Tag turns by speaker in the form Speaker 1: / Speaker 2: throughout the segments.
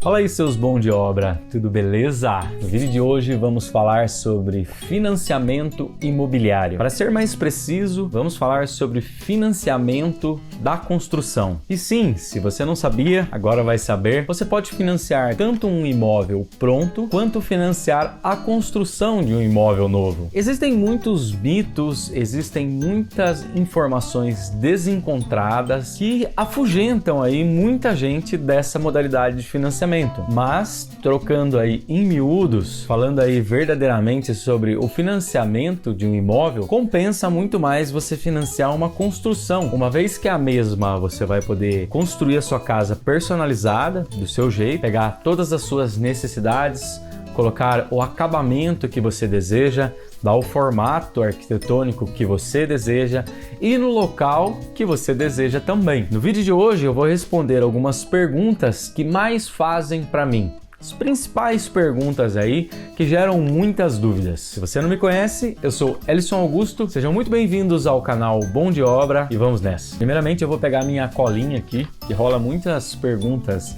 Speaker 1: Fala aí, seus bons de obra, tudo beleza? No vídeo de hoje vamos falar sobre financiamento imobiliário. Para ser mais preciso, vamos falar sobre financiamento da construção. E sim, se você não sabia, agora vai saber, você pode financiar tanto um imóvel pronto, quanto financiar a construção de um imóvel novo. Existem muitos mitos, existem muitas informações desencontradas que afugentam aí muita gente dessa modalidade de financiamento. Mas, trocando aí em miúdos, falando aí verdadeiramente sobre o financiamento de um imóvel, compensa muito mais você financiar uma construção, uma vez que a mesma você vai poder construir a sua casa personalizada, do seu jeito, pegar todas as suas necessidades, colocar o acabamento que você deseja, dar o formato arquitetônico que você deseja e no local que você deseja também. No vídeo de hoje eu vou responder algumas perguntas que mais fazem para mim. As principais perguntas aí que geram muitas dúvidas. Se você não me conhece, eu sou Elisson Augusto, sejam muito bem-vindos ao canal Bom de Obra e vamos nessa. Primeiramente eu vou pegar minha colinha aqui, que rola muitas perguntas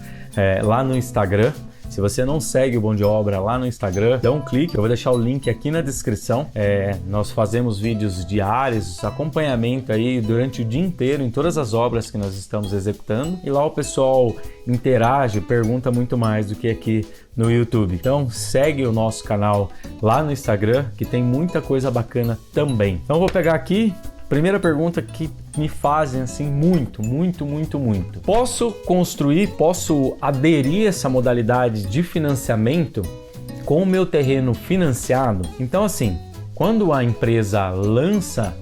Speaker 1: lá no Instagram. Se você não segue o Bom de Obra lá no Instagram, dá um clique, eu vou deixar o link aqui na descrição. Nós fazemos vídeos diários, acompanhamento aí durante o dia inteiro em todas as obras que nós estamos executando. E lá o pessoal interage, pergunta muito mais do que aqui no YouTube. Então segue o nosso canal lá no Instagram, que tem muita coisa bacana também. Então eu vou pegar aqui. Primeira pergunta que me fazem assim muito. Posso aderir a essa modalidade de financiamento com o meu terreno financiado? Então assim, quando a empresa lança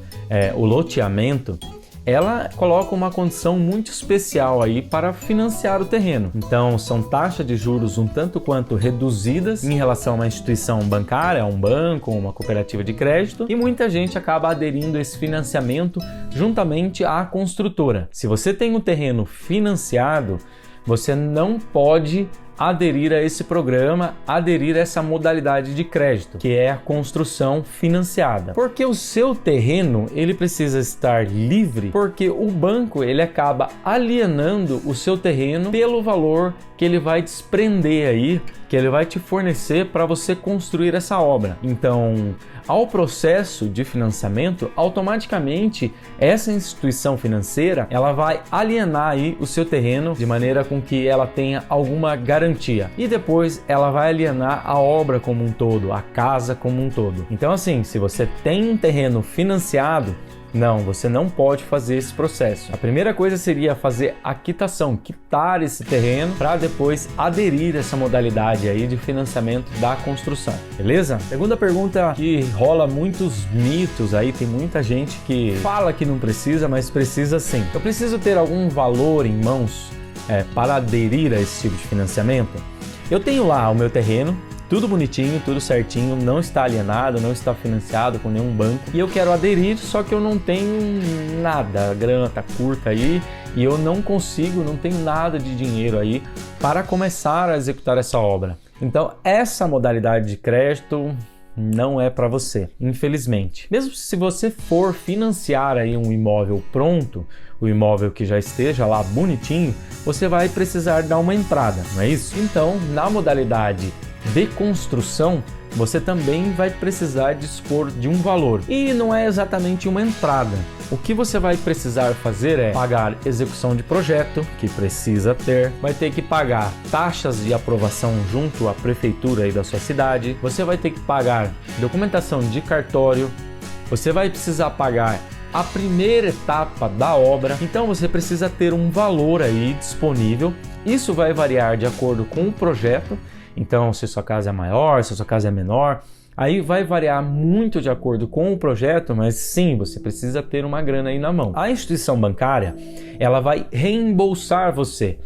Speaker 1: o loteamento, ela coloca uma condição muito especial aí para financiar o terreno. Então, são taxas de juros um tanto quanto reduzidas em relação a uma instituição bancária, a um banco, uma cooperativa de crédito, e muita gente acaba aderindo a esse financiamento juntamente à construtora. Se você tem um terreno financiado, você não pode aderir a esse programa, aderir a essa modalidade de crédito, que é a construção financiada. Porque o seu terreno, ele precisa estar livre, porque o banco, ele acaba alienando o seu terreno pelo valor que ele vai desprender aí, que ele vai te fornecer para você construir essa obra. Então, ao processo de financiamento, automaticamente essa instituição financeira, ela vai alienar aí o seu terreno de maneira com que ela tenha alguma garantia. E depois ela vai alienar a obra como um todo, a casa como um todo. Então assim, se você tem um terreno financiado, não, você não pode fazer esse processo. A primeira coisa seria fazer a quitação, quitar esse terreno para depois aderir a essa modalidade aí de financiamento da construção, beleza? Segunda pergunta que rola muitos mitos aí, tem muita gente que fala que não precisa, mas precisa sim. Eu preciso ter algum valor em mãos para aderir a esse tipo de financiamento? Eu tenho lá o meu terreno, tudo bonitinho, tudo certinho, não está alienado, não está financiado com nenhum banco. E eu quero aderir, só que eu não tenho nada, a grana tá curta aí e eu não tenho nada de dinheiro aí para começar a executar essa obra. Então essa modalidade de crédito não é para você, infelizmente. Mesmo se você for financiar aí um imóvel pronto, o imóvel que já esteja lá bonitinho, você vai precisar dar uma entrada, não é isso? Então, na modalidade de construção, você também vai precisar dispor de um valor. E não é exatamente uma entrada. O que você vai precisar fazer é pagar execução de projeto, que precisa ter, vai ter que pagar taxas de aprovação junto à prefeitura aí da sua cidade, você vai ter que pagar documentação de cartório, você vai precisar pagar a primeira etapa da obra, então você precisa ter um valor aí disponível. Isso vai variar de acordo com o projeto. Então, se sua casa é maior, se sua casa é menor, aí vai variar muito de acordo com o projeto, mas sim, você precisa ter uma grana aí na mão. A instituição bancária, ela vai reembolsar você.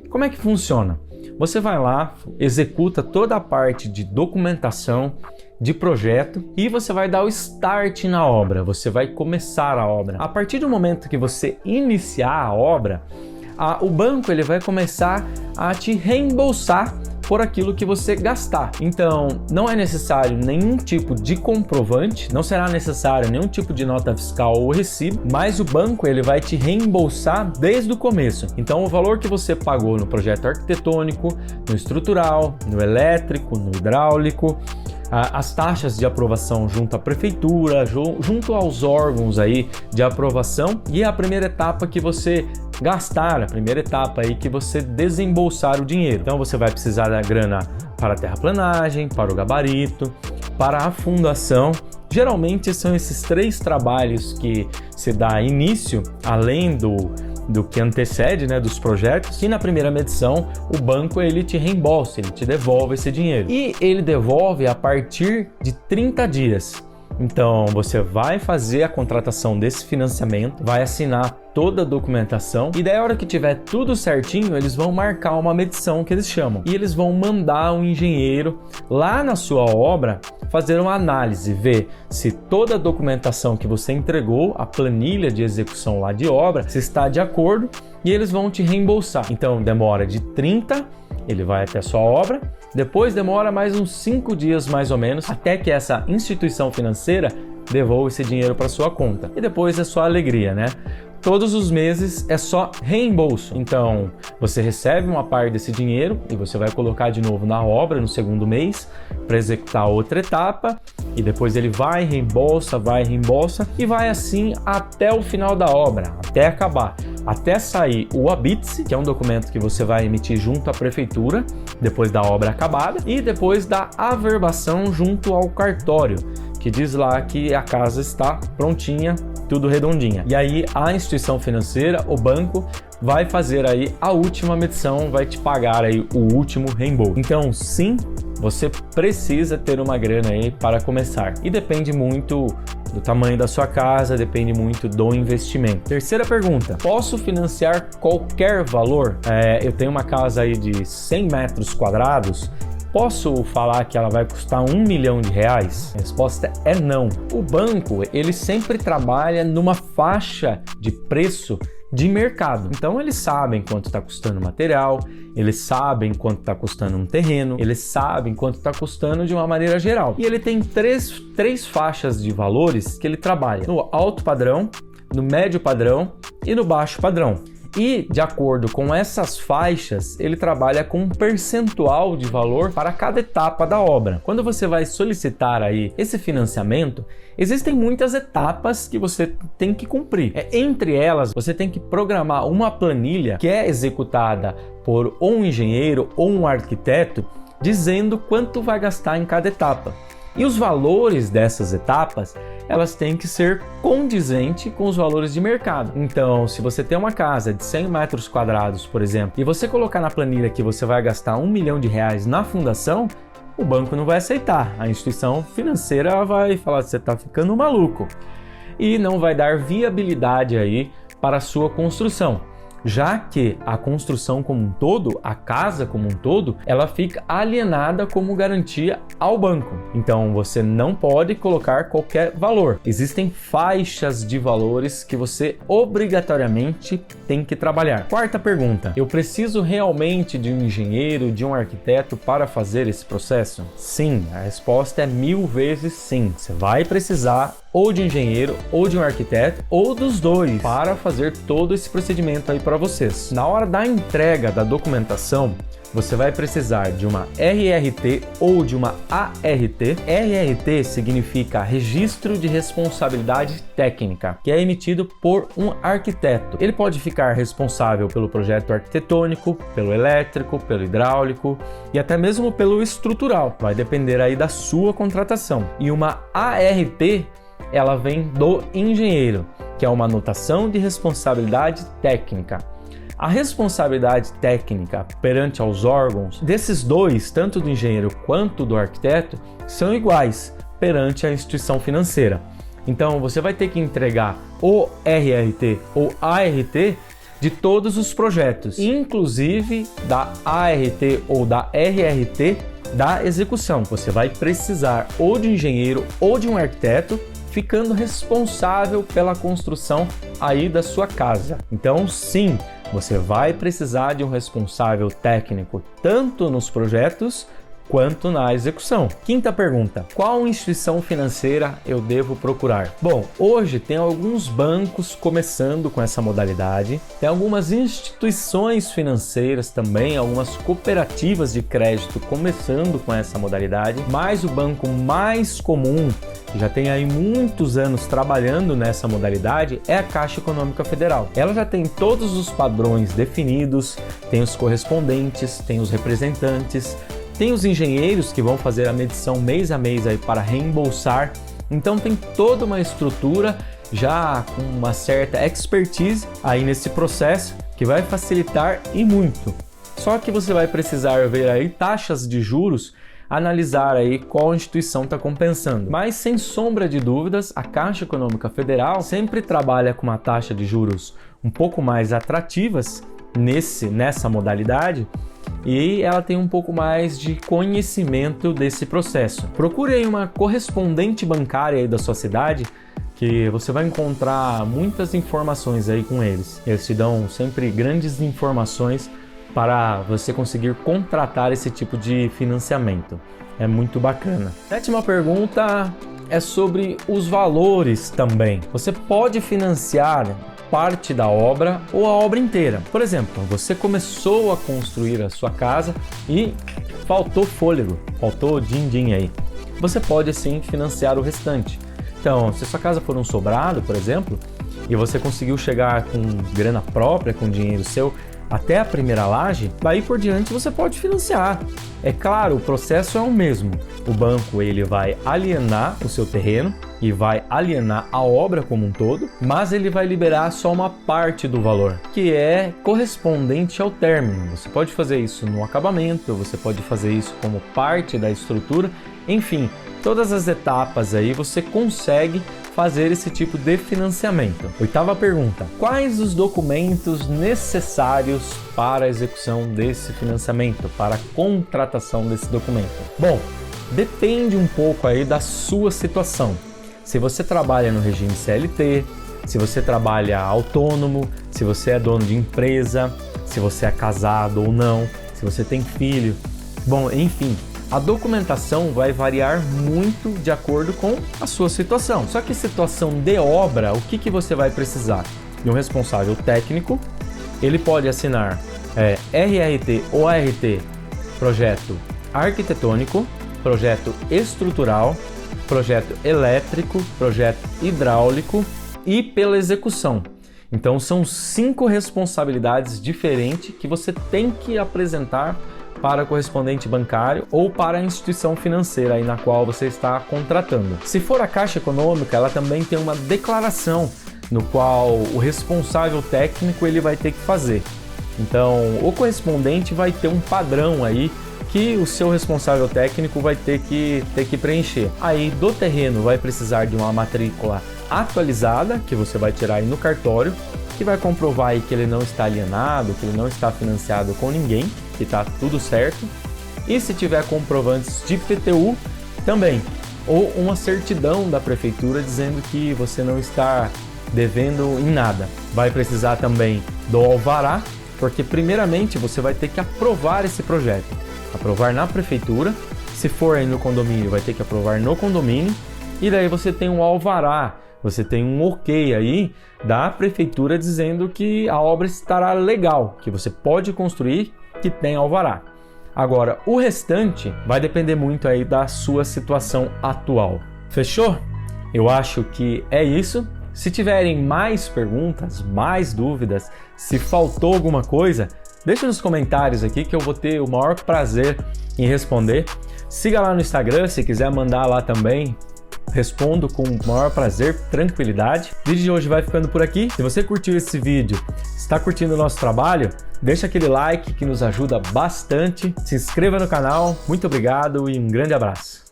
Speaker 1: Como é que funciona? Você vai lá, executa toda a parte de documentação, de projeto e você vai dar o start na obra, você vai começar a obra. A partir do momento que você iniciar a obra, o banco ele vai começar a te reembolsar por aquilo que você gastar. Então, não é necessário nenhum tipo de comprovante, não será necessário nenhum tipo de nota fiscal ou recibo, mas o banco ele vai te reembolsar desde o começo. Então, o valor que você pagou no projeto arquitetônico, no estrutural, no elétrico, no hidráulico, as taxas de aprovação junto à prefeitura, junto aos órgãos aí de aprovação, e a primeira etapa que você gastar, a primeira etapa aí que você desembolsar o dinheiro. Então você vai precisar da grana para a terraplanagem, para o gabarito, para a fundação. Geralmente são esses 3 trabalhos que se dá início, além do que antecede, né, dos projetos, e na primeira medição o banco ele te reembolsa, ele te devolve esse dinheiro. E ele devolve a partir de 30 dias. Então você vai fazer a contratação desse financiamento, vai assinar toda a documentação e daí a hora que tiver tudo certinho, eles vão marcar uma medição que eles chamam. E eles vão mandar um engenheiro lá na sua obra fazer uma análise, ver se toda a documentação que você entregou, a planilha de execução lá de obra, se está de acordo, e eles vão te reembolsar. Então demora de 30, ele vai até a sua obra, depois demora mais uns 5 dias mais ou menos, até que essa instituição financeira devolva esse dinheiro para sua conta. E depois é só alegria, né? Todos os meses é só reembolso. Então, você recebe uma parte desse dinheiro e você vai colocar de novo na obra no segundo mês para executar outra etapa, e depois ele vai, reembolsa e vai assim até o final da obra, até acabar. Até sair o habite-se, que é um documento que você vai emitir junto à prefeitura, depois da obra acabada, e depois da averbação junto ao cartório, que diz lá que a casa está prontinha, tudo redondinha. E aí a instituição financeira, o banco, vai fazer aí a última medição, vai te pagar aí o último reembolso. Então sim, você precisa ter uma grana aí para começar. E depende muito do tamanho da sua casa, depende muito do investimento. Terceira pergunta: posso financiar qualquer valor? Eu tenho uma casa aí de 100 metros quadrados, posso falar que ela vai custar R$1 milhão? A resposta é não. O banco, ele sempre trabalha numa faixa de preço de mercado. Então eles sabem quanto está custando o material, eles sabem quanto está custando um terreno, eles sabem quanto está custando de uma maneira geral. E ele tem três faixas de valores que ele trabalha: no alto padrão, no médio padrão e no baixo padrão. E, de acordo com essas faixas, ele trabalha com um percentual de valor para cada etapa da obra. Quando você vai solicitar aí esse financiamento, existem muitas etapas que você tem que cumprir. Entre elas, você tem que programar uma planilha que é executada por um engenheiro ou um arquiteto, dizendo quanto vai gastar em cada etapa. E os valores dessas etapas, elas têm que ser condizentes com os valores de mercado. Então, se você tem uma casa de 100 metros quadrados, por exemplo, e você colocar na planilha que você vai gastar R$1 milhão na fundação, o banco não vai aceitar. A instituição financeira vai falar que você está ficando maluco e não vai dar viabilidade aí para a sua construção, já que a construção como um todo, a casa como um todo, ela fica alienada como garantia ao banco. Então você não pode colocar qualquer valor. Existem faixas de valores que você obrigatoriamente tem que trabalhar. Quarta pergunta: eu preciso realmente de um engenheiro, de um arquiteto para fazer esse processo? Sim, a resposta é 1000 vezes sim. Você vai precisar ou de um engenheiro, ou de um arquiteto, ou dos dois, para fazer todo esse procedimento aí para vocês. Na hora da entrega da documentação, você vai precisar de uma RRT ou de uma ART. RRT significa Registro de Responsabilidade Técnica, que é emitido por um arquiteto. Ele pode ficar responsável pelo projeto arquitetônico, pelo elétrico, pelo hidráulico e até mesmo pelo estrutural. Vai depender aí da sua contratação. E uma ART, ela vem do engenheiro, que é uma anotação de responsabilidade técnica. A responsabilidade técnica perante aos órgãos desses dois, tanto do engenheiro quanto do arquiteto, são iguais perante a instituição financeira. Então você vai ter que entregar o RRT ou ART de todos os projetos, inclusive da ART ou da RRT da execução. Você vai precisar ou de um engenheiro ou de um arquiteto, ficando responsável pela construção aí da sua casa. Então sim, você vai precisar de um responsável técnico tanto nos projetos quanto na execução. Quinta pergunta: qual instituição financeira eu devo procurar? Bom, hoje tem alguns bancos começando com essa modalidade, tem algumas instituições financeiras também, algumas cooperativas de crédito começando com essa modalidade, mas o banco mais comum, que já tem aí muitos anos trabalhando nessa modalidade, é a Caixa Econômica Federal. Ela já tem todos os padrões definidos, tem os correspondentes, tem os representantes, tem os engenheiros que vão fazer a medição mês a mês aí para reembolsar. Então tem toda uma estrutura já com uma certa expertise aí nesse processo que vai facilitar e muito. Só que você vai precisar ver aí taxas de juros, analisar aí qual instituição está compensando. Mas sem sombra de dúvidas, a Caixa Econômica Federal sempre trabalha com uma taxa de juros um pouco mais atrativas nessa modalidade, e ela tem um pouco mais de conhecimento desse processo. Procure aí uma correspondente bancária aí da sua cidade, que você vai encontrar muitas informações aí com eles. Eles te dão sempre grandes informações para você conseguir contratar esse tipo de financiamento. É muito bacana. Sétima pergunta é sobre os valores também. Você pode financiar parte da obra ou a obra inteira. Por exemplo, você começou a construir a sua casa e faltou fôlego, faltou din-din aí. Você pode sim financiar o restante. Então, se sua casa for um sobrado, por exemplo, e você conseguiu chegar com grana própria, com dinheiro seu, até a primeira laje, daí por diante você pode financiar. É claro, o processo é o mesmo. O banco ele vai alienar o seu terreno e vai alienar a obra como um todo, mas ele vai liberar só uma parte do valor, que é correspondente ao término. Você pode fazer isso no acabamento, você pode fazer isso como parte da estrutura, enfim, todas as etapas aí você consegue fazer esse tipo de financiamento. Oitava pergunta: quais os documentos necessários para a execução desse financiamento, para a contratação desse documento? Bom, depende um pouco aí da sua situação. Se você trabalha no regime CLT, se você trabalha autônomo, se você é dono de empresa, se você é casado ou não, se você tem filho. Bom, enfim, a documentação vai variar muito de acordo com a sua situação. Só que situação de obra, o que você vai precisar? De um responsável técnico, ele pode assinar RRT ou ART, projeto arquitetônico, projeto estrutural, projeto elétrico, projeto hidráulico e pela execução. Então são 5 responsabilidades diferentes que você tem que apresentar para o correspondente bancário ou para a instituição financeira aí na qual você está contratando. Se for a Caixa Econômica, ela também tem uma declaração no qual o responsável técnico ele vai ter que fazer. Então, o correspondente vai ter um padrão aí que o seu responsável técnico vai ter que preencher. Aí do terreno vai precisar de uma matrícula atualizada que você vai tirar aí no cartório, que vai comprovar aí que ele não está alienado, que ele não está financiado com ninguém, que está tudo certo. E se tiver comprovantes de IPTU também, ou uma certidão da prefeitura dizendo que você não está devendo em nada. Vai precisar também do alvará, porque primeiramente você vai ter que aprovar esse projeto. Aprovar na prefeitura, se for aí no condomínio vai ter que aprovar no condomínio, e daí você tem um alvará, você tem um ok aí da prefeitura dizendo que a obra estará legal, que você pode construir, que tem alvará. Agora, o restante vai depender muito aí da sua situação atual. Fechou? Eu acho que é isso. Se tiverem mais perguntas, mais dúvidas, se faltou alguma coisa, deixa nos comentários aqui que eu vou ter o maior prazer em responder. Siga lá no Instagram, se quiser mandar lá também, respondo com o maior prazer, tranquilidade. O vídeo de hoje vai ficando por aqui. Se você curtiu esse vídeo, está curtindo o nosso trabalho, deixa aquele like que nos ajuda bastante. Se inscreva no canal. Muito obrigado e um grande abraço.